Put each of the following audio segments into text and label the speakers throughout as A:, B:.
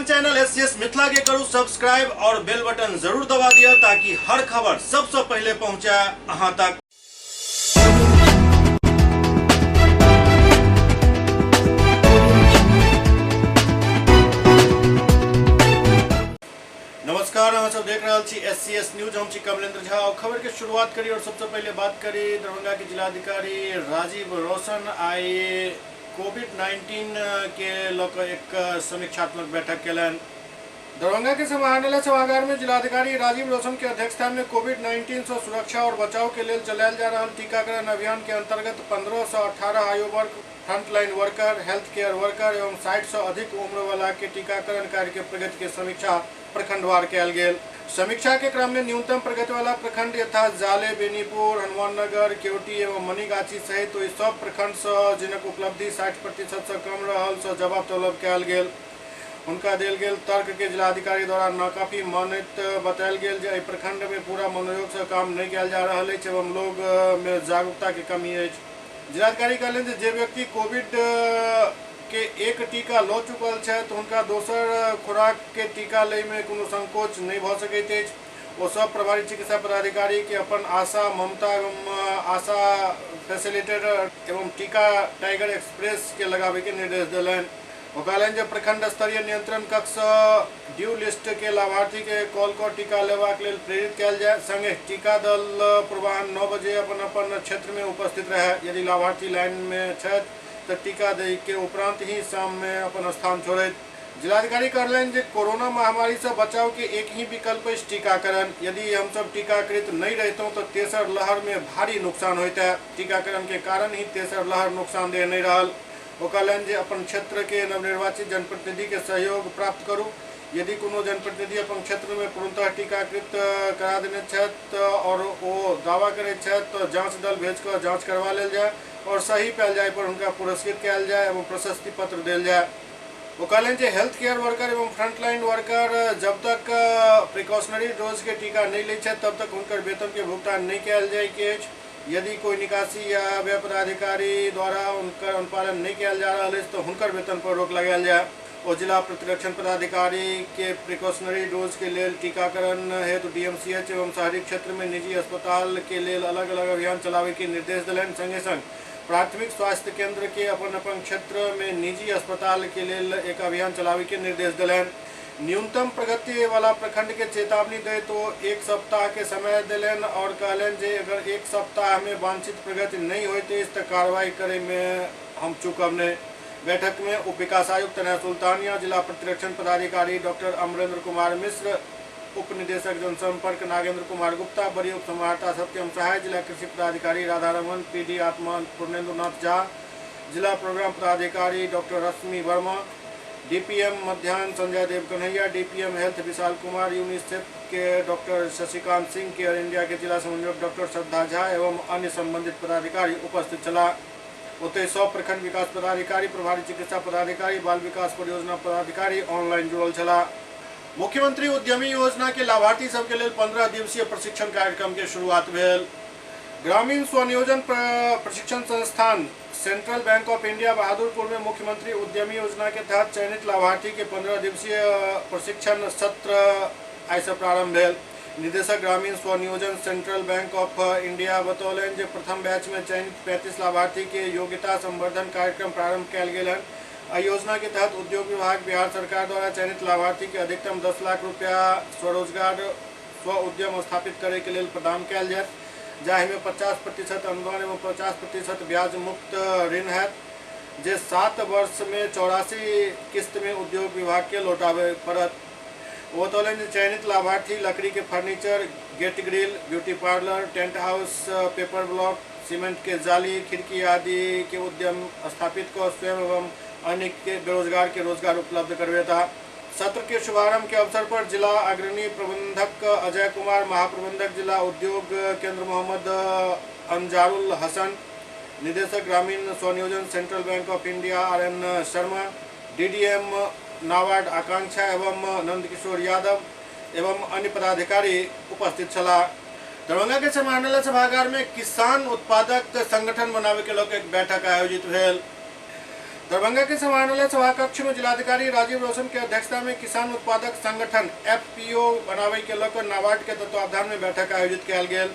A: अपन channel SCS Mithila के करू subscribe और बेल बटन जरूर दबा दिया ताकि हर खबर सबसे पहले पहुंचे अहां तक। नमस्कार, हम सब देख रहे छी एससीएस न्यूज। हम छी कमलेंद्र झा और खबर के शुरुआत करी और सबसे पहले बात करी दरभंगा के जिलाधिकारी राजीव रोशन आई कोविड-19 के लेकर एक समीक्षात्मक बैठक केलन। दरभंगा के समाहरणालय सभागार में जिलाधिकारी राजीव रोशन के अध्यक्षता में कोविड-19 से सुरक्षा और बचाव के लिए चलायल जा रहा टीकाकरण अभियान के अंतर्गत 15 से 18 आयु वर्ग, frontline worker, health care worker एवं 60 से अधिक उम्र वाला के टीकाकरण कार्य के प्रगति के समीक्षा प्रखंडवार कयल गेल। समीक्षा के क्रम में न्यूनतम प्रगति वाला प्रखंड यथा जाले, बेनीपुर, हनुमाननगर, केवटी एवं मनीगाछी सहित तो सब प्रखंड से जिनक उपलब्धि 60% से कम रहल से जवाब तलब कयल गेल। उनका देल गेल तर्क के जिलाधिकारी द्वारा नाकाफी मानित बतायल गेल जे प्रखंड में पूरा मनोयोग से काम नहीं कयल जा रहा है एवं लोग में जागरूकता के कमी है। जिलाधिकारी कहलें जे व्यक्ति कोविड के एक टीका लऽ चुकल है तो उनका दोसर खुराक के टीका ले में कोनो संकोच नहीं भ सकैत अछि। वो सब प्रभारी चिकित्सा पदाधिकारी के अपन आशा, ममता एवं आशा फैसिलिटेटर एवं टीका टाइगर एक्सप्रेस के लगावे के निर्देश दिलन। वो कहलन जे प्रखंड स्तरीय नियंत्रण कक्ष ड्यू लिस्ट के लाभार्थी के कॉल कर टीका लेबाक लेल प्रेरित कयल जाय। संगे टीका दल पूर्वाह्न 9 बजे अपन अपन क्षेत्र में उपस्थित रहे। यदि लाभार्थी लाइन में छथि तो टीका दे के उपरांत ही शाम में अपन स्थान छोड़े। जिलाधिकारी कहलन जे कोरोना महामारी से बचाव के एक ही विकल्प है टीकाकरण। यदि हम सब टीकाकृत नहीं रहते तो तेसर लहर में भारी नुकसान होता। टीकाकरण के कारण ही तेसर लहर नुकसानदेह नहीं रहल। वो कहलन जे अपन क्षेत्र के नवनिर्वाचित जनप्रतिनिधि के सहयोग प्राप्त करूँ। यदि कोनो जनप्रतिनिधि अपन क्षेत्र में पूर्णतः टीकाकृत करा देने छथि और वो दावा करे छथि तो जांच दल भेज कर जांच करवा लेल जाए और सही पायल जाए पर उनका पुरस्कृत कयल जाए एवं प्रशस्ति पत्र देल जाए। वो कहलें जे हेल्थ केयर वर्कर एवं फ्रंटलाइन वर्कर जब तक प्रिकॉशनरी डोज के टीका नहीं ले तब तक उनकर वेतन के भुगतान नहीं कयल जाए के। यदि कोई निकासी या व्यय पदाधिकारी द्वारा उनकर अनुपालन नहीं किया जा रहा है तो उनकर वेतन पर रोक लगायल जाए। और जिला प्रतिरक्षण पदाधिकारी के प्रिकॉशनरी डोज के लिए टीकाकरण हेतु डीएमसीएच एवं शहरी क्षेत्र में निजी अस्पताल के लिए अलग अलग अभियान चलावे के निर्देश दिलन। संगे संग प्राथमिक स्वास्थ्य केंद्र के अपन अपन क्षेत्र में निजी अस्पताल के लिए एक अभियान चलावे के निर्देश दिलन। न्यूनतम प्रगति वाला प्रखंड के चेतावनी दे तो 1 सप्ताह के समय दिलन और कहलन जे अगर 1 सप्ताह में वांछित प्रगति नहीं होती तो कार्रवाई करे में हम चूकब नहीं। बैठक में उप विकास आयुक्त तनया सुल्तानिया, जिला प्रतिरक्षण पदाधिकारी डॉक्टर अमरेंद्र कुमार मिश्र, उप निदेशक जनसंपर्क नागेंद्र कुमार गुप्ता, बड़ी उप समाहर्ता सत्यम सहाय, जिला कृषि पदाधिकारी राधारमन, पीडी आत्मा पूर्णेंद्रनाथ झा, जिला प्रोग्राम पदाधिकारी डॉक्टर रश्मि वर्मा, डीपीएम मध्याह्न संजय देव Kanhaiya, DPM health Vishal Kumar, UNICEF के doctor Shashikant Singh, care India के जिला समन्वयक डॉक्टर श्रद्धा झा एवं अन्य संबंधित पदाधिकारी उपस्थित चला। उते 100 प्रखंड विकास पदाधिकारी, प्रभारी चिकित्सा पदाधिकारी, बाल विकास परियोजना पदाधिकारी ऑनलाइन जुड़ल चला। मुख्यमंत्री उद्यमी योजना के लाभार्थी सबके लिए 15 दिवसीय प्रशिक्षण कार्यक्रम के शुरुआत भेल। ग्रामीण स्वनियोजन प्रशिक्षण संस्थान central bank of India Bahadurpur में मुख्यमंत्री उद्यमी योजना के तहत चयनित लाभार्थी के 15 दिवसीय प्रशिक्षण सत्र आज से प्रारंभ भेल। निदेशक ग्रामीण स्वनियोजन सेंट्रल बैंक ऑफ इंडिया बतौलन जे प्रथम बैच में चयनित 35 लाभार्थी के योग्यता संवर्धन कार्यक्रम प्रारंभ कयल गेल है। योजना के तहत उद्योग विभाग बिहार सरकार द्वारा चयनित लाभार्थी के अधिकतम 10 लाख रुपया स्वरोजगार स्व उद्यम स्थापित करे के लिए प्रदान कयल जाए, जाहि में 50% अनुदान एवं 50% ब्याज मुक्त ऋण है जे 7 वर्ष में 84 किस्त में उद्योग विभाग के लौटावे पड़त। वो तो चयनित लाभार्थी लकड़ी के furniture, gate grill, beauty parlour, tent house, paper block, cement के जाली, खिड़की आदि के उद्यम स्थापित कर स्वयं एवं अन्य के बेरोजगार के रोजगार उपलब्ध करवेता। सत्र के शुभारंभ के अवसर पर जिला अग्रणी प्रबंधक अजय कुमार, महाप्रबंधक जिला उद्योग केंद्र मोहम्मद अंजारुल हसन, निदेशक ग्रामीण स्वनियोजन central bank of India R N. Sharma, DDM NABARD Akanksha एवं नंदकिशोर यादव एवं अन्य पदाधिकारी उपस्थित छला। दरभंगा के समाहरणालय सभागार में किसान उत्पादक संगठन बनावे के लोग एक बैठक आयोजित भेल। दरभंगा के समाहरणालय सभाकक्ष में जिलाधिकारी राजीव रोशन के अध्यक्षता में किसान उत्पादक संगठन FPO बनावे के लकर नाबार्ड के तत्वावधान में बैठक आयोजित कयल गेल।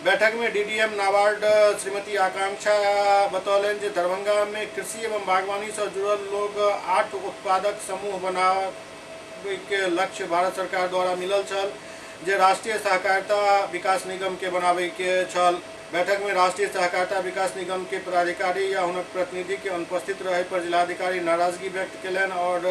A: बैठक में DDM नाबार्ड श्रीमती आकांक्षा बतौलन जे दरभंगा में कृषि एवं बागवानी से जुड़ल लोग 8 उत्पादक समूह बनावे के लक्ष्य भारत सरकार द्वारा मिलल छल, जे राष्ट्रीय सहकारिता विकास निगम के बनावे के छल। बैठक में राष्ट्रीय सहकारिता विकास निगम के पदाधिकारी या उनक प्रतिनिधि के अनुपस्थित रहे पर जिलाधिकारी नाराजगी व्यक्त कलन और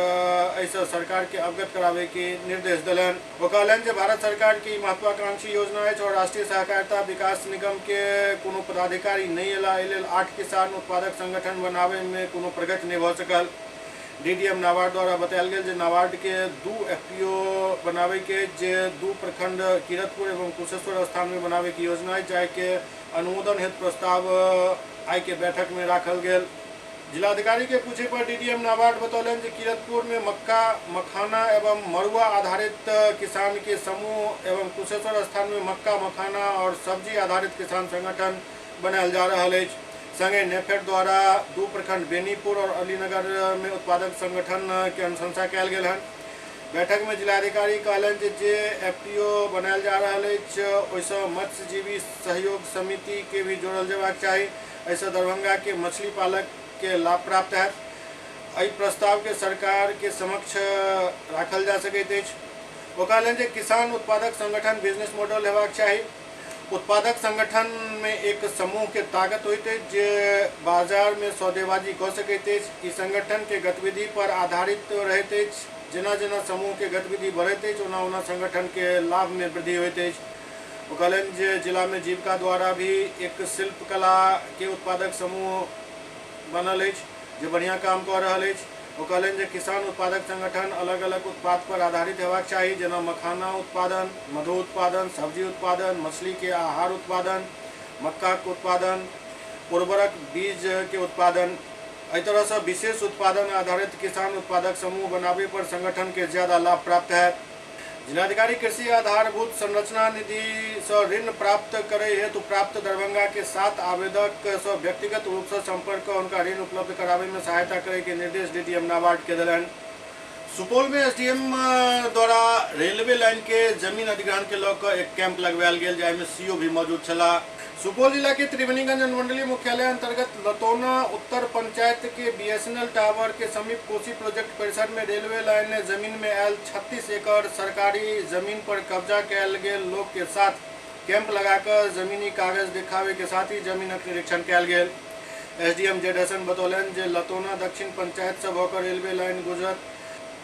A: ऐसा सरकार के अवगत करावे के निर्देश दिलन। वो कहलन जे भारत सरकार की महत्वाकांक्षी योजना है और राष्ट्रीय सहकारिता विकास निगम के कोनो पदाधिकारी नहीं अला, 8 किसान उत्पादक संगठन बनावे में कोनो प्रगति नहीं हो सकल। DDM नाबार्ड द्वारा बतायल गेल जे नाबार्ड के 2 FPO बनावे के जे 2 प्रखंड किरतपुर एवं कुशेश्वर स्थान में बनावे की योजना है, जाय के अनुमोदन हेतु प्रस्ताव आई के बैठक में राखल गेल। जिलाधिकारी के पूछे पर DDM नाबार्ड बतौलन जे किरतपुर में मक्का, मखाना एवं मरुआ आधारित किसान के समूह एवं कुशेश्वर स्थान में मक्का, मखाना और सब्जी आधारित किसान संगठन बनायल जा रहा है। संगे नेफेड द्वारा 2 प्रखंड बेनीपुर और अलीनगर में उत्पादक संगठन के अनुशंसा कयल गेल हन। बैठक में जिलाधिकारी कहलन जे FPO बनायल जा रहा है वैसे मत्स्यजीवी सहयोग समिति के भी जोड़ल जयबाक चाही। ऐसा दरभंगा के मछली पालक के लाभ प्राप्त है। एहि प्रस्ताव के सरकार के समक्ष राखल जा सकैत अछि। ओ कहलन जे किसान उत्पादक संगठन बिजनेस मॉडल हेबाक चाही। उत्पादक संगठन में एक समूह के ताकत होइत अछि जे बाजार में सौदेबाजी कऽ सकैत अछि। ई संगठन के गतिविधि पर आधारित रहैत अछि। जेना जेना समूह के गतिविधि बढ़ैत अछि ओना ओना संगठन के लाभ में वृद्धि होइत अछि। ओ कहलन जे जिला में जीविका द्वारा भी एक शिल्पकला के उत्पादक समूह बनल अछि जे बढ़िया काम कऽ रहल अछि। वो कहलन जे किसान उत्पादक संगठन अलग अलग उत्पाद पर आधारित हेबाक चाही, जेना मखाना उत्पादन, मधु उत्पादन, सब्जी उत्पादन, मछली के आहार उत्पादन, मक्का के उत्पादन, उर्वरक बीज के उत्पादन। एहि तरह से विशेष उत्पादन आधारित किसान उत्पादक समूह बनावे पर संगठन के ज्यादा लाभ प्राप्त है। जिलाधिकारी कृषि आधारभूत संरचना निधि से ऋण प्राप्त करे हेतु प्राप्त दरभंगा के 7 आवेदक से व्यक्तिगत रूप से संपर्क कर उनका ऋण उपलब्ध करावे में सहायता करे के निर्देश DDM नाबार्ड के दिलन। सुपौल में SDM द्वारा रेलवे लाइन के जमीन अधिग्रहण के लऽ एक कैंप लगवायल गेल, जाहिमे CO भी मौजूद छला। सुपौल जिला के त्रिवेणीगंज अनुमंडलीय मुख्यालय अंतर्गत लतौना उत्तर पंचायत के BSNL टावर के समीप कोसी प्रोजेक्ट परिसर में रेलवे लाइन जमीन में आयल 36 एकड़ सरकारी जमीन पर कब्जा कयल गेल लोग के साथ कैंप लगाकर जमीनी कागज दिखावे के साथ ही जमीन निरीक्षण कयल गेल। SDM जेडसन बतौलन जे लतौना दक्षिण पंचायत से होकर रेलवे लाइन गुजरत,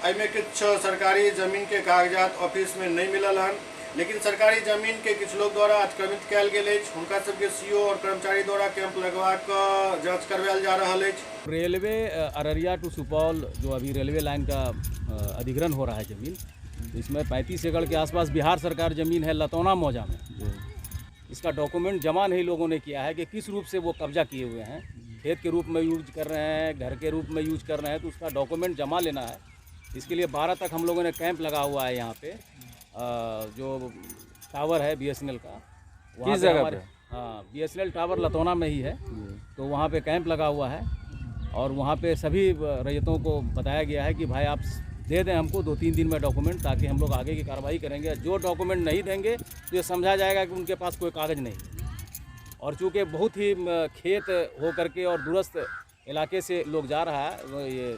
A: एहिमे किछु सरकारी जमीन के कागजात ऑफिस में नहीं मिलल हन, लेकिन सरकारी जमीन के कुछ लोग द्वारा अतिक्रमित कयल गेल अछि। हुनका सबके CO और कर्मचारी द्वारा कैंप लगवा कर जांच करवायल जा रहा है।
B: रेलवे अररिया टू सुपौल जो अभी रेलवे लाइन का अधिग्रहण हो रहा है ज़मीन, इसमें 35 एकड़ के आसपास बिहार सरकार ज़मीन है लतौना मौजा में, जो इसका डॉक्यूमेंट जमा नहीं लोगों ने किया है कि किस रूप से वो कब्जा किए हुए हैं, खेत के रूप में यूज कर रहे हैं, घर के रूप में यूज कर रहे हैं, तो उसका डॉक्यूमेंट जमा लेना है। इसके लिए 12 तक हम लोगों ने कैंप लगा हुआ है। यहाँ पे जो टावर है BSNL का,
C: किस जगह पे?
B: हाँ, BSNL टावर लतौना में ही है, तो वहाँ पे कैंप लगा हुआ है और वहाँ पे सभी रैयतों को बताया गया है कि भाई आप दे दें हमको 2-3 दिन में डॉक्यूमेंट, ताकि हम लोग आगे की कार्रवाई करेंगे। जो डॉक्यूमेंट नहीं देंगे तो ये समझा जाएगा कि उनके पास कोई कागज़ नहीं। और चूँकि बहुत ही खेत हो करके और दूरस्थ इलाके से लोग जा रहा है, ये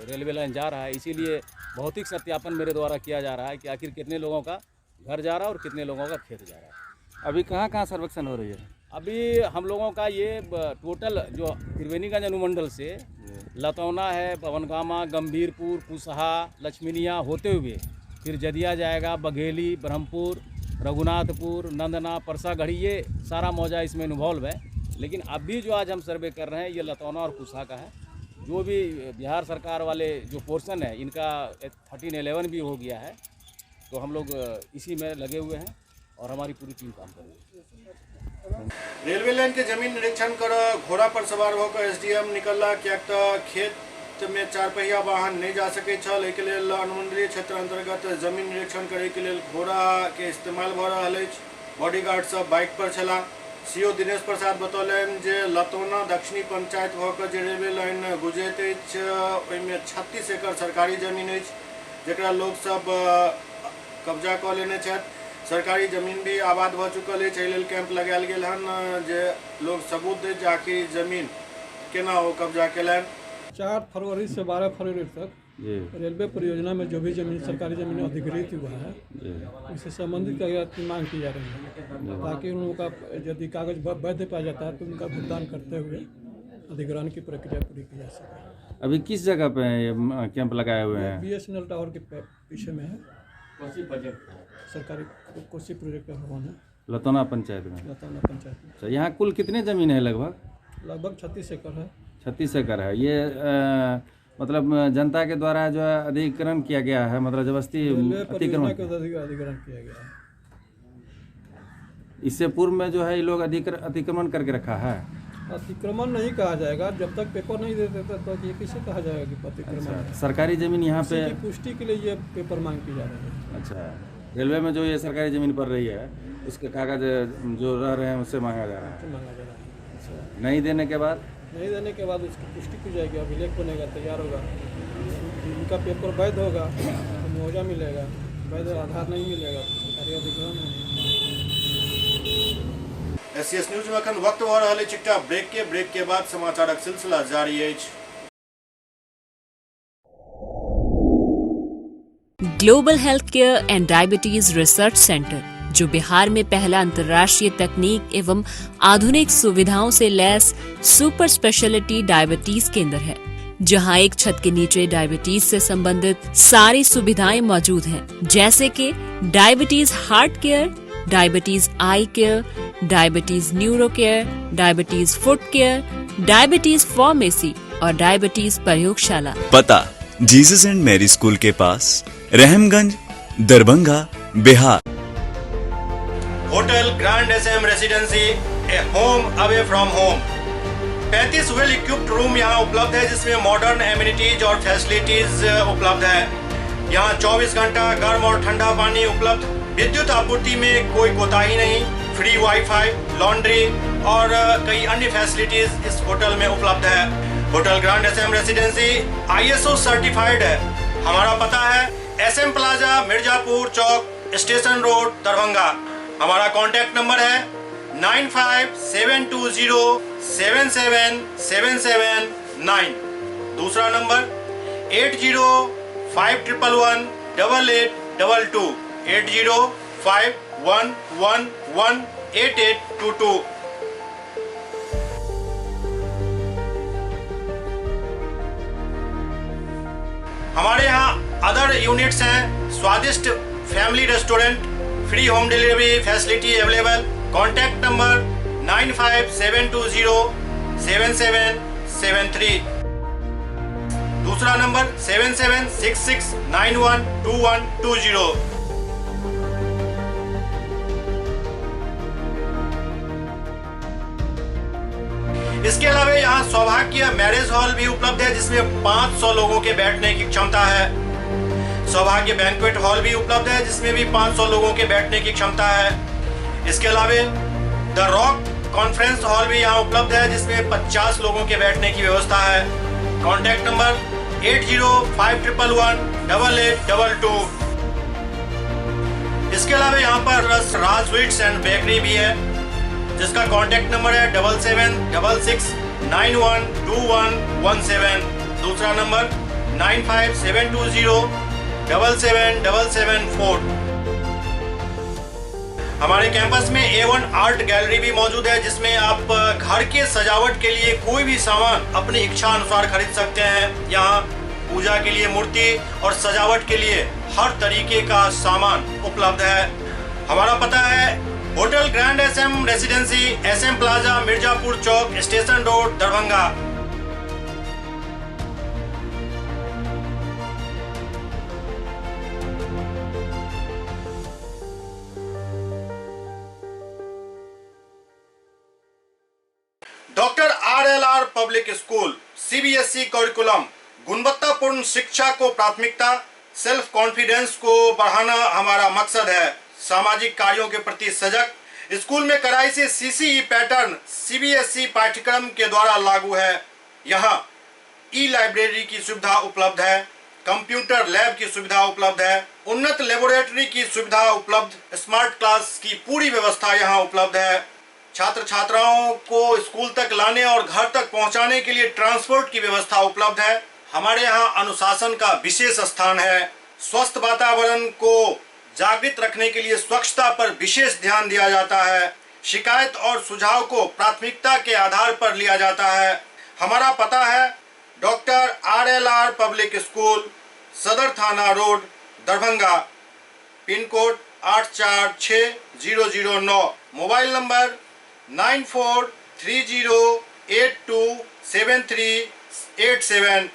B: रेलवे लाइन जा रहा है, इसीलिए भौतिक सत्यापन मेरे द्वारा किया जा रहा है कि आखिर कितने लोगों का घर जा रहा है और कितने लोगों का खेत जा रहा है।
C: अभी कहाँ कहाँ सर्वेक्षण हो रही है?
B: अभी हम लोगों का ये टोटल जो त्रिवेणीगंज अनुमंडल से लतौना है, पवनगामा, गंभीरपुर, कुसहा, लक्ष्मीनिया होते हुए फिर जदिया जाएगा, बघेली, ब्रह्मपुर, रघुनाथपुर, नंदना, परसागढ़ी, ये सारा मौजा इसमें इन्वॉल्व है। लेकिन अभी जो आज हम सर्वे कर रहे हैं ये लतौना और कुसहा का है। जो भी बिहार सरकार वाले जो पोर्शन है इनका 1311 भी हो गया है, तो हम लोग इसी में लगे हुए हैं और हमारी पूरी टीम काम कर रही है।
A: रेलवे लाइन के जमीन निरीक्षण कर घोड़ा पर सवार होकर SDM निकलला, कियाक तऽ खेत में 4 पहिया वाहन नहीं जा सकै छल। एहिके लेल अनुमंडलीय क्षेत्र अंतर्गत जमीन निरीक्षण करे के लेल घोड़ा के इस्तेमाल भ रहल अछि। बॉडीगार्ड सब बाइक पर छला। सीओ दिनेश प्रसाद बतौलन जे लतौना दक्षिणी पंचायत होकर जे रेलवे लाइन गुजरैत अछि ओहिमे 36 एकड़ सरकारी जमीन अछि जकरा लोग सब कब्जा कऽ लेने छथि। सरकारी जमीन भी आबाद भऽ चुकल अछि। एहि लेल कैंप लगायल गेल हन जे लोग सबूत दे जे आखिर जमीन केना ओ कब्जा केलनि।
D: 4 फरवरी से 12 फरवरी तक रेलवे परियोजना में जो भी जमीन सरकारी जमीन अधिग्रहित हुआ है उससे संबंधित कागजात की मांग की जा रही है ताकि उनका यदि कागज वैध पाया जाता है तो उनका भुगतान करते हुए अधिग्रहण की प्रक्रिया पूरी की जा सके।
C: अभी किस जगह पे ये कैंप लगाए हुए हैं?
D: BSNL टावर के पीछे में है, सरकारी कोसी प्रोजेक्ट का भवन है,
C: लतौना पंचायत में।
D: लतौना पंचायत में।
C: अच्छा, यहाँ कुल कितने ज़मीन है?
D: लगभग 36 एकड़ है।
C: 36 एकड़ है। ये मतलब जनता के द्वारा जो है अधिग्रहण किया गया है, मतलब जबरदस्ती अतिक्रमण
D: किया गया है।
C: इससे पूर्व में जो है ये लोग अतिक्रमण करके रखा है।
D: अतिक्रमण नहीं कहा जाएगा, जब तक पेपर नहीं देते तो ये किसे कहा जाएगा कि अतिक्रमण है।
C: सरकारी जमीन यहाँ पे
D: पुष्टि के लिए ये पेपर मांग की जा रही है।
C: अच्छा, रेलवे में जो ये सरकारी जमीन पड़ रही है उसके कागज जो रह रहे हैं उससे मांगा जा रहा है। अच्छा, नहीं देने के बाद उसकी पुष्टि की जाएगी, अभिलेख बनेगा, तैयार होगा, उनका पेपर वैध होगा तो मुआवजा मिलेगा, वैध आधार नहीं मिलेगा तो सरकारी अधिग्रहण होगा।
A: SCS न्यूज में अखन वक्त भऽ रहल अछि एकटा ब्रेक के बाद समाचारक सिलसिला जारी अछि।
E: Global health care and diabetes research centre, जो बिहार में पहला अंतर्राष्ट्रीय तकनीक एवं आधुनिक सुविधाओं से लैस सुपर स्पेशलिटी डायबिटीज केंद्र है, जहां एक छत के नीचे डायबिटीज से संबंधित सारी सुविधाएं मौजूद हैं, जैसे कि diabetes heart care, diabetes eye care, diabetes neuro care, diabetes foot care, diabetes pharmacy और डायबिटीज प्रयोगशाला।
F: पता जीसस एंड मैरी स्कूल के पास, Rahamganj, Darbhanga, Bihar.
A: Hotel grand SM residency, a home away from home. 35 well equipped room यहाँ उपलब्ध है जिसमें modern amenities और फैसिलिटीज उपलब्ध है। यहाँ 24 घंटा गर्म और ठंडा पानी उपलब्ध। विद्युत आपूर्ति में कोई कोताही नहीं। फ्री वाईफाई, लॉन्ड्री और कई अन्य फैसिलिटीज इस होटल में उपलब्ध है। Hotel grand SM residency ISO certified है। हमारा पता है SM plaza, Mirzapur Chowk, station road, Darbhanga. हमारा कॉन्टैक्ट नंबर है 9572077779। दूसरा नंबर 8051118822, 8051118822। हमारे यहाँ अदर यूनिट्स हैं, स्वादिष्ट family restaurant, free home delivery facility available. Contact number 9572077773। दूसरा नंबर 7766912120। इसके अलावा यहाँ सौभाग्य मैरिज हॉल भी उपलब्ध है जिसमें 500 लोगों के बैठने की क्षमता है। सौभाग्य बैंक्वेट हॉल भी उपलब्ध है जिसमें भी 500 लोगों के बैठने की क्षमता है। इसके अलावा द रॉक कॉन्फ्रेंस हॉल भी यहाँ उपलब्ध है जिसमें 50 लोगों के बैठने की व्यवस्था है। Contact number 8051118822। इसके अलावा यहाँ पर राज स्वीट्स एंड बेकरी भी है जिसका कॉन्टैक्ट नंबर है 7766912117। दूसरा नंबर 9572077774। हमारे कैंपस में A1 आर्ट गैलरी भी मौजूद है जिसमें आप घर के सजावट के लिए कोई भी सामान अपनी इच्छा अनुसार खरीद सकते हैं। यहाँ पूजा के लिए मूर्ति और सजावट के लिए हर तरीके का सामान उपलब्ध है। हमारा पता है hotel grand SM residency, SM plaza, Mirzapur Chowk, station road, Darbhanga. Doctor RLR public school, CBSE curriculum, गुणवत्तापूर्ण शिक्षा को प्राथमिकता, सेल्फ कॉन्फिडेंस को बढ़ाना हमारा मकसद है। सामाजिक कार्यों के प्रति सजग, स्कूल में कड़ाई से CCE पैटर्न CBSE पाठ्यक्रम के द्वारा लागू है। यहाँ ई-लाइब्रेरी की सुविधा उपलब्ध है, कंप्यूटर लैब की सुविधा उपलब्ध है, उन्नत लेबोरेटरी की सुविधा उपलब्ध, स्मार्ट क्लास की पूरी व्यवस्था यहाँ उपलब्ध है। छात्र छात्राओं को स्कूल तक लाने और घर तक पहुँचाने के लिए ट्रांसपोर्ट की व्यवस्था उपलब्ध है। हमारे यहाँ अनुशासन का विशेष स्थान है। स्वस्थ वातावरण को जागृत रखने के लिए स्वच्छता पर विशेष ध्यान दिया जाता है। शिकायत और सुझाव को प्राथमिकता के आधार पर लिया जाता है। हमारा पता है डॉक्टर RLR पब्लिक स्कूल, सदर थाना road, Darbhanga, pin code 846009, mobile number 9430827387,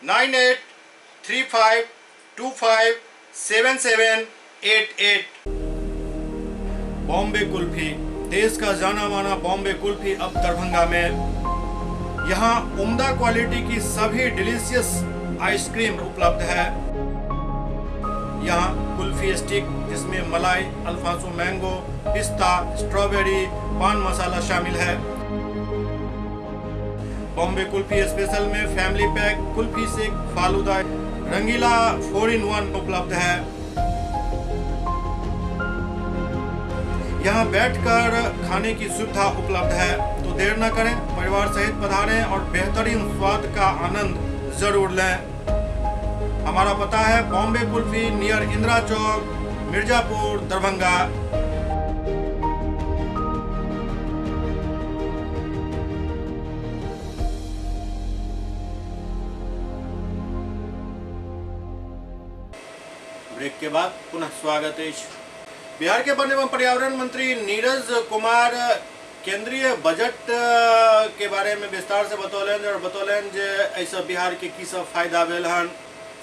A: 9835257788। Bombay kulfi, देश का जाना माना बॉम्बे कुल्फी अब दरभंगा में। यहाँ उम्दा क्वालिटी की सभी डिलीशियस आइसक्रीम उपलब्ध है। यहाँ कुल्फी स्टिक जिसमें मलाई, अल्फांसो मैंगो, पिस्ता, स्ट्रॉबेरी, पान मसाला शामिल है। बॉम्बे कुल्फी स्पेशल में फैमिली पैक, कुल्फी सेक, फालूदा, रंगीला 4-in-1 उपलब्ध है। यहाँ बैठकर खाने की सुविधा उपलब्ध है, तो देर न करें, परिवार सहित पधारें और बेहतरीन स्वाद का आनंद जरूर लें। हमारा पता है बॉम्बे कुल्फी, नियर इंदिरा चौक, मिर्जापुर, दरभंगा। ब्रेक के बाद पुनः स्वागत है। बिहार के वन एवं पर्यावरण मंत्री नीरज कुमार केंद्रीय बजट के बारे में विस्तार से बतौलन जे ऐसा बिहार के की सब फायदा भेल हन।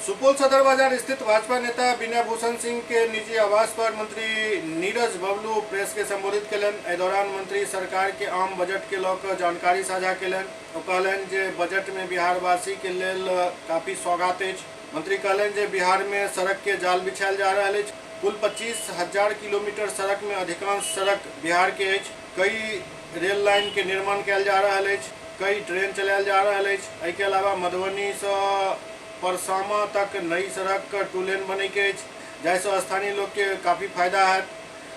A: सुपौल सदर बाजार स्थित भाजपा नेता विनय भूषण सिंह के निजी आवास पर मंत्री नीरज बबलू प्रेस के संबोधित कलन। एहि दौरान मंत्री सरकार के आम बजट के लऽ कऽ जानकारी साझा कलन। ओ कहलन जे बजट में बिहारवासी के लेल काफी सौगात अछि। मंत्री कहलन जे बिहार में सड़क के जाल बिछायल जा रहल अछि। कुल 25,000 किलोमीटर सड़क में अधिकांश सड़क बिहार के अछि। कई रेल लाइन के निर्माण कयल जा रहल अछि, कई ट्रेन चलायल जा रहल अछि। एहि के अलावा मधुबनी से परसामा तक नई सड़क 2 लेन बने के अछि, जाहिसँ स्थानीय लोग के काफी फायदा है।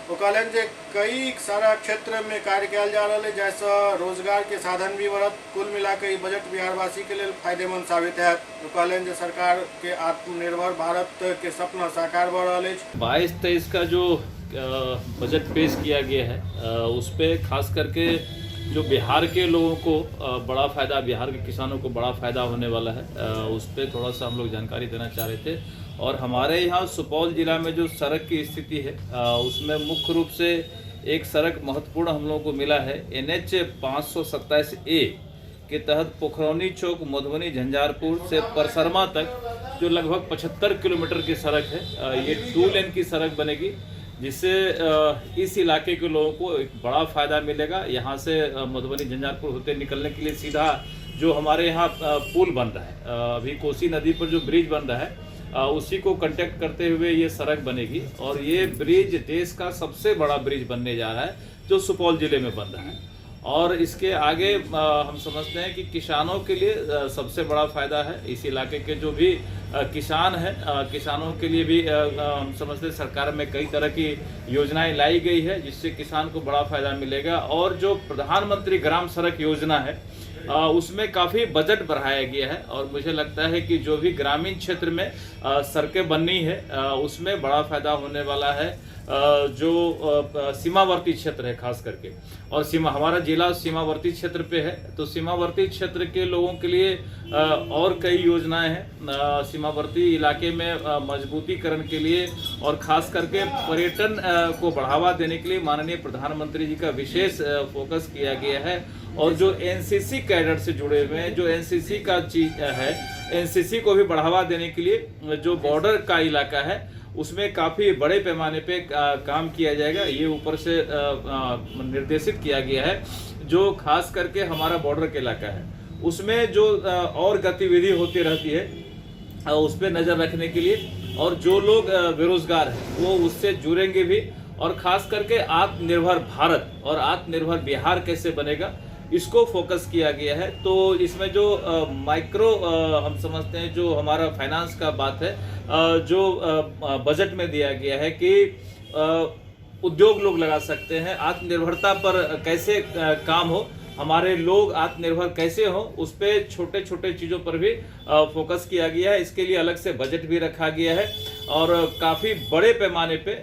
A: वो कहलन जे कई सारा क्षेत्र में कार्य कयल जा रहा है, जाहिसँ रोजगार के साधन भी बढ़त। कुल मिलाकर ई बजट बिहारवासी के लिए फायदेमंद साबित है। वो कहलन जे सरकार के आत्मनिर्भर भारत के सपना साकार भ रहा है।
G: 22-23 का जो बजट पेश किया गया है उस पर खास करके जो बिहार के लोगों को बड़ा फ़ायदा, बिहार के किसानों को बड़ा फ़ायदा होने वाला है, उस पर थोड़ा सा हम लोग जानकारी देना चाह रहे थे। और हमारे यहाँ सुपौल ज़िला में जो सड़क की स्थिति है उसमें मुख्य रूप से एक सड़क महत्वपूर्ण हम लोगों को मिला है। NH 527A के तहत पोखरौनी चौक मधुबनी झंझारपुर से परसरमा तक जो लगभग 75 किलोमीटर की सड़क है, ये 2 लेन की सड़क बनेगी, जिससे इस इलाके के लोगों को एक बड़ा फ़ायदा मिलेगा। यहाँ से मधुबनी झंझारपुर होते निकलने के लिए सीधा जो हमारे यहाँ पुल बन रहा है, अभी कोसी नदी पर जो ब्रिज बन रहा है, उसी को कांटेक्ट करते हुए ये सड़क बनेगी। और ये ब्रिज देश का सबसे बड़ा ब्रिज बनने जा रहा है जो सुपौल ज़िले में बन रहा है। और इसके आगे हम समझते हैं कि किसानों के लिए सबसे बड़ा फ़ायदा है। इस इलाके के जो भी किसान हैं, किसानों के लिए भी हम समझते हैं सरकार में कई तरह की योजनाएं लाई गई है, जिससे किसान को बड़ा फ़ायदा मिलेगा। और जो प्रधानमंत्री ग्राम सड़क योजना है उसमें काफ़ी बजट बढ़ाया गया है। और मुझे लगता है कि जो भी ग्रामीण क्षेत्र में सड़कें बननी है उसमें बड़ा फ़ायदा होने वाला है। जो सीमावर्ती क्षेत्र है खास करके, और हमारा जिला सीमावर्ती क्षेत्र पे है, तो सीमावर्ती क्षेत्र के लोगों के लिए और कई योजनाएं हैं सीमावर्ती इलाके में मजबूतीकरण के लिए। और खास करके पर्यटन को बढ़ावा देने के लिए माननीय प्रधानमंत्री जी का विशेष फोकस किया गया है। और जो NCC कैडर से जुड़े हुए हैं, जो NCC का चीज है, NCC को भी बढ़ावा देने के लिए जो बॉर्डर का इलाका है उसमें काफ़ी बड़े पैमाने पे काम किया जाएगा। ये ऊपर से निर्देशित किया गया है। जो खास करके हमारा बॉर्डर का इलाका है उसमें जो और गतिविधि होती रहती है उस पर नज़र रखने के लिए, और जो लोग बेरोजगार हैं वो उससे जुड़ेंगे भी और खास करके आत्मनिर्भर भारत और आत्मनिर्भर बिहार कैसे बनेगा, इसको फोकस किया गया है। तो इसमें जो माइक्रो हम समझते हैं जो हमारा फाइनेंस का बात है, जो बजट में दिया गया है कि उद्योग लोग लगा सकते हैं, आत्मनिर्भरता पर कैसे काम हो, हमारे लोग आत्मनिर्भर कैसे हो, उस पर छोटे छोटे चीज़ों पर भी फोकस किया गया है। इसके लिए अलग से बजट भी रखा गया है और काफ़ी बड़े पैमाने पे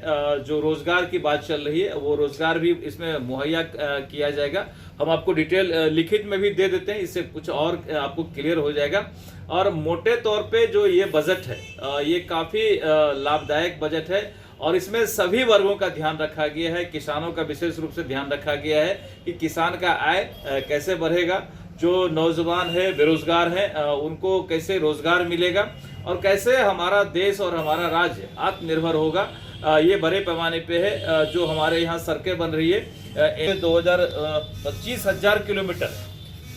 G: जो रोज़गार की बात चल रही है वो रोज़गार भी इसमें मुहैया किया जाएगा। हम आपको डिटेल लिखित में भी दे देते हैं, इससे कुछ और आपको क्लियर हो जाएगा। और मोटे तौर पे जो ये बजट है ये काफ़ी लाभदायक बजट है और इसमें सभी वर्गों का ध्यान रखा गया है। किसानों का विशेष रूप से ध्यान रखा गया है कि किसान का आय कैसे बढ़ेगा, जो नौजवान है बेरोजगार हैं उनको कैसे रोजगार मिलेगा और कैसे हमारा देश और हमारा राज्य आत्मनिर्भर होगा। ये बड़े पैमाने पे है। जो हमारे यहाँ सड़कें बन रही है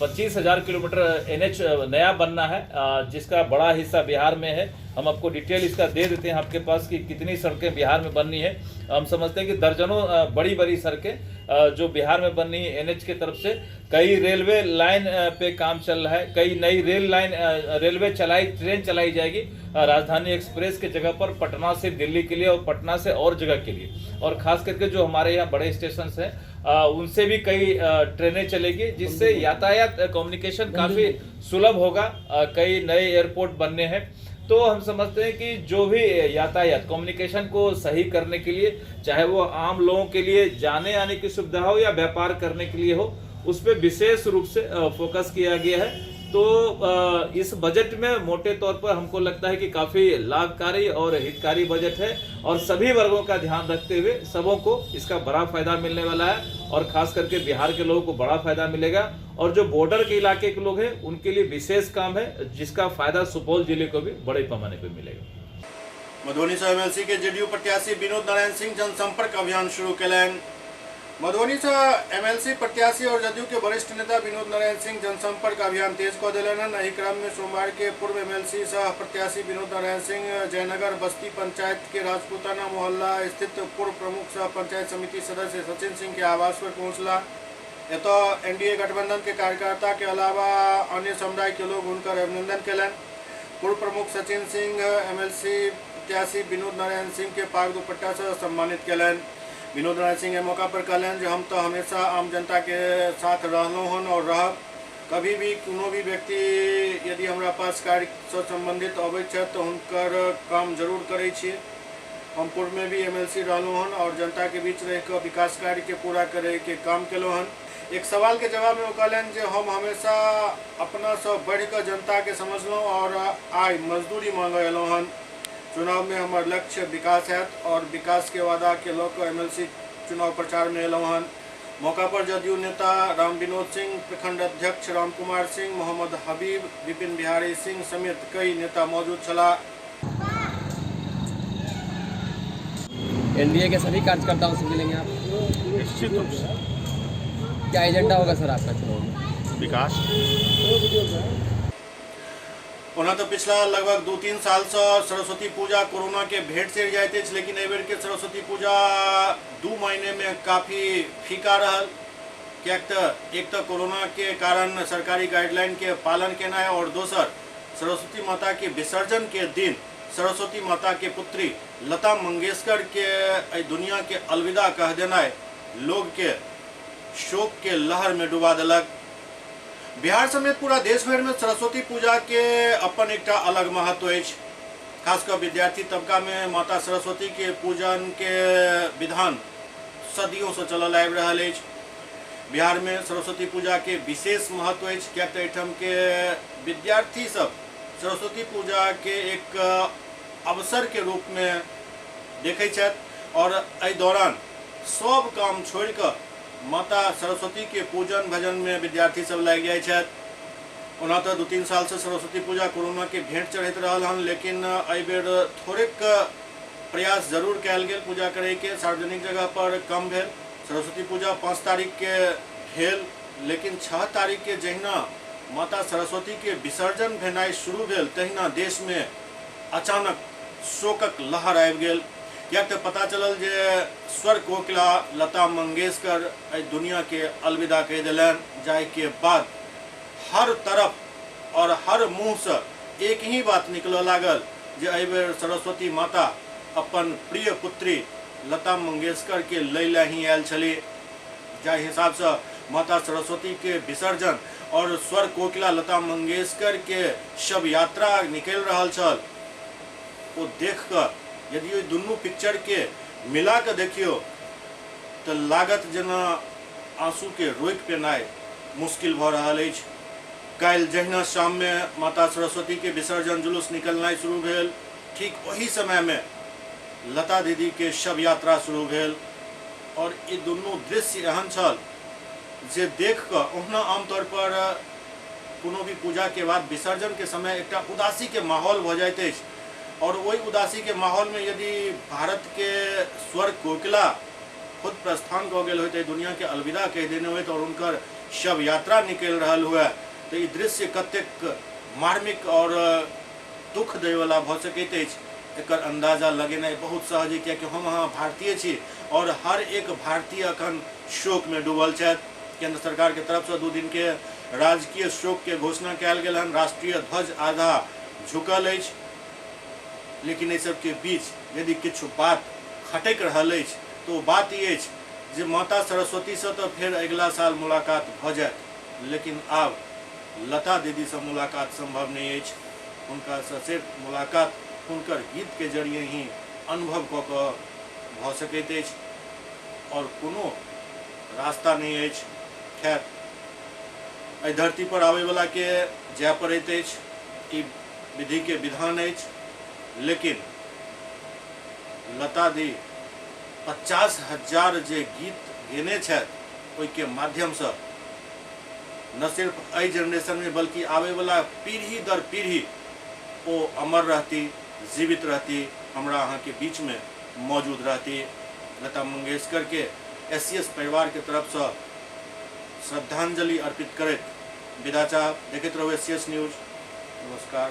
G: 25,000 किलोमीटर NH नया बनना है, जिसका बड़ा हिस्सा बिहार में है। हम आपको डिटेल इसका दे देते हैं आपके पास कि कितनी सड़कें बिहार में बननी है। हम समझते हैं कि दर्जनों बड़ी बड़ी सड़कें जो बिहार में बननी है NH की तरफ से। कई रेलवे लाइन पे काम चल रहा है, कई नई रेलवे ट्रेन चलाई जाएगी राजधानी एक्सप्रेस के जगह पर पटना से दिल्ली के लिए और पटना से और जगह के लिए। और खास करके जो हमारे यहाँ बड़े स्टेशन हैं उनसे भी कई ट्रेनें चलेगी, जिससे यातायात कम्युनिकेशन काफ़ी सुलभ होगा। कई नए एयरपोर्ट बनने हैं, तो हम समझते हैं कि जो भी यातायात कम्युनिकेशन को सही करने के लिए, चाहे वो आम लोगों के लिए जाने आने की सुविधा हो या व्यापार करने के लिए हो, उस पर विशेष रूप से फोकस किया गया है। तो इस बजट में मोटे तौर पर हमको लगता है कि काफ़ी लाभकारी और हितकारी बजट है और सभी वर्गों का ध्यान रखते हुए सबों को इसका बड़ा फायदा मिलने वाला है और खास करके बिहार के लोगों को बड़ा फायदा मिलेगा। और जो बॉर्डर के इलाके के लोग हैं उनके लिए विशेष काम है, जिसका फायदा सुपौल जिले को भी बड़े पैमाने पर मिलेगा।
A: मधुबनी से MLC के जेडीयू प्रत्याशी विनोद नारायण सिंह जनसंपर्क अभियान शुरू कयलनि। मधुबनी से MLC प्रत्याशी और जदयू के वरिष्ठ नेता विनोद नारायण सिंह जनसंपर्क अभियान तेज कऽ देलनि। एहि क्रम में सोमवार के पूर्व MLC सह प्रत्याशी विनोद नारायण सिंह जयनगर बस्ती पंचायत के राजपूताना मोहल्ला स्थित पूर्व प्रमुख सह पंचायत समिति सदस्य सचिन सिंह के आवास पर पहुंचला। एतऽ NDA गठबंधन के कार्यकर्ता के अलावा अन्य समुदाय के लोग हुनकर अभिनंदन कयलनि। पूर्व प्रमुख सचिन सिंह MLC प्रत्याशी विनोद नारायण सिंह के पाग दुपट्टा से सम्मानित कयलनि। विनोद नारायण सिंह मौका पर कहलनि जे हम तो हमेशा आम जनता के साथ रहलहुँ हन और रहब। कभी भी कोनो भी व्यक्ति यदि हमरा पास कार्य से संबंधित अबैत छथि तो हुनकर काम जरूर करै छियै। हम पूर्व में भी MLC रहलहुँ हन और जनता के बीच रह के विकास कार्य के पूरा करे के काम केलहुँ हन। एक सवाल के जवाब में वो कहलनि जे हम हमेशा अपना से बढ़ के जनता के समझलहुँ और आइ मजदूरी मांगे एलहुँ हन। चुनाव में हमार लक्ष्य विकास है और विकास के वादा के लोग MLC चुनाव प्रचार में एलहुँ हन। मौका पर जदयू नेता राम विनोद सिंह, प्रखंड अध्यक्ष राम कुमार सिंह, मोहम्मद हबीब, विपिन बिहारी सिंह समेत कई नेता मौजूद छला।
H: NDA के सभी कार्यकर्ताओं से मिलेंगे आप?
A: निश्चित रूप से।
H: क्या एजेंडा होगा सर आपका चुनाव में?
A: विकास। ओना तो पिछला लगभग 2-3 साल से सरस्वती पूजा कोरोना के भेंट से जाते, लेकिन एहि बेर के सरस्वती पूजा 2 महीने में काफ़ी फीका रहल। क्या एक तो कोरोना के कारण सरकारी गाइडलाइन के पालन केना है और दोसर सरस्वती माता के विसर्जन के दिन सरस्वती माता के पुत्री लता मंगेशकर के दुनिया के अलविदा कह देना लोग के शोक के लहर में डुबा देलक। बिहार समेत पूरा देश भर में सरस्वती पूजा के अपन एक अलग महत्व है। खासकर विद्यार्थी तबका में माता सरस्वती के पूजन के विधान सदियों से चलल आबि रहल अछि। बिहार में सरस्वती पूजा के विशेष महत्व है, क्या एहिठाम के विद्यार्थी सब सरस्वती पूजा के एक अवसर के रूप में देखै छथि और एहि दौरान सब काम छोड़ कर माता सरस्वती के पूजन भजन में विद्यार्थी सब लागि जाइ छथि। ओना तो 2-3 साल से सरस्वती पूजा कोरोना के भेंट चढ़ैत रहल हन, लेकिन एहि बेर थोड़ेक प्रयास जरूर कयल गेल पूजा करे के। सार्वजनिक जगह पर कम भेल। सरस्वती पूजा 5 तारीख के भेल, लेकिन 6 तारीख के जहिना माता सरस्वती के विसर्जन भेनाइ शुरू भेल तहिना देश में अचानक शोकक लहर आबि गेल। कियाक तऽ पता चलल जे स्वर कोकिला लता मंगेशकर एहि दुनिया के अलविदा कहि देलनि, जाहि के बाद हर तरफ और हर मुँह से एक ही बात निकलऽ लागल जे एहि बेर सरस्वती माता अपन प्रिय पुत्री लता मंगेशकर के लैले ही आयल छली। जाहि हिसाब से माता सरस्वती के विसर्जन और स्वर कोकिला लता मंगेशकर के शव यात्रा निकल रहल छल, ओ देख कर यदि ओहि दुनू पिक्चर के मिला के देखियो तो लागत जेना आंसू के रोकि पेनाइ मुश्किल भऽ रहल अछि। काल्हि जहिना शाम में माता सरस्वती के विसर्जन जुलूस निकलनाइ शुरू भेल, ठीक वही समय में लता दीदी के शव यात्रा शुरू भेल और ये दुनू दृश्य एहन छल जे देख कऽ ओहना आमतौर पर कोनो भी पूजा के बाद विसर्जन के समय एकटा उदासी के माहौल भऽ जाइत अछि और वही उदासी के माहौल में यदि भारत के स्वर कोकिला खुद प्रस्थान कऽ गेल होइत, दुनिया के अलविदा कहि देने होइत और उनकर शव यात्रा निकल रहल हुए तो ये दृश्य कतेक मार्मिक और दुख दै वाला भऽ सकैत अछि, एकर अंदाजा लगेनाइ बहुत सहज है, कियाकि हम अहाँ भारतीय छी और हर एक भारतीय अखन शोक में डूबल छथि। केंद्र सरकार के तरफ से 2 दिन के राजकीय शोक के घोषणा कयल गेल हन, राष्ट्रीय ध्वज आधा झुकल अछि, लेकिन एहि सब के बीच यदि किछु बात खटक रहल अछि तो बात ई अछि जे माता सरस्वती से तो फिर अगला साल मुलाकात भऽ जायत, लेकिन आब लता दीदी से मुलाकात संभव नहीं अछि। हुनका से सिर्फ मुलाकात हुनकर गीत के जरिए ही अनुभव कऽ कऽ भऽ सकैत अछि और कोनो रास्ता नहीं अछि। खैर, एहि धरती पर आबै वाला के जाय पड़ैत अछि, ई विधि के विधान अछि, लेकिन लता दी 50,000 जे गीत गेने छथि ओहि के माध्यम से न सिर्फ एहि जनरेशन में बल्कि आबै वाला पीढ़ी दर पीढ़ी ओ अमर रहती, जीवित रहती, हमरा अहाँ के बीच में मौजूद रहती। लता मंगेशकर के SCS परिवार के तरफ से श्रद्धांजलि अर्पित करैत विदा चाहब। देखैत रहू SCS न्यूज। नमस्कार।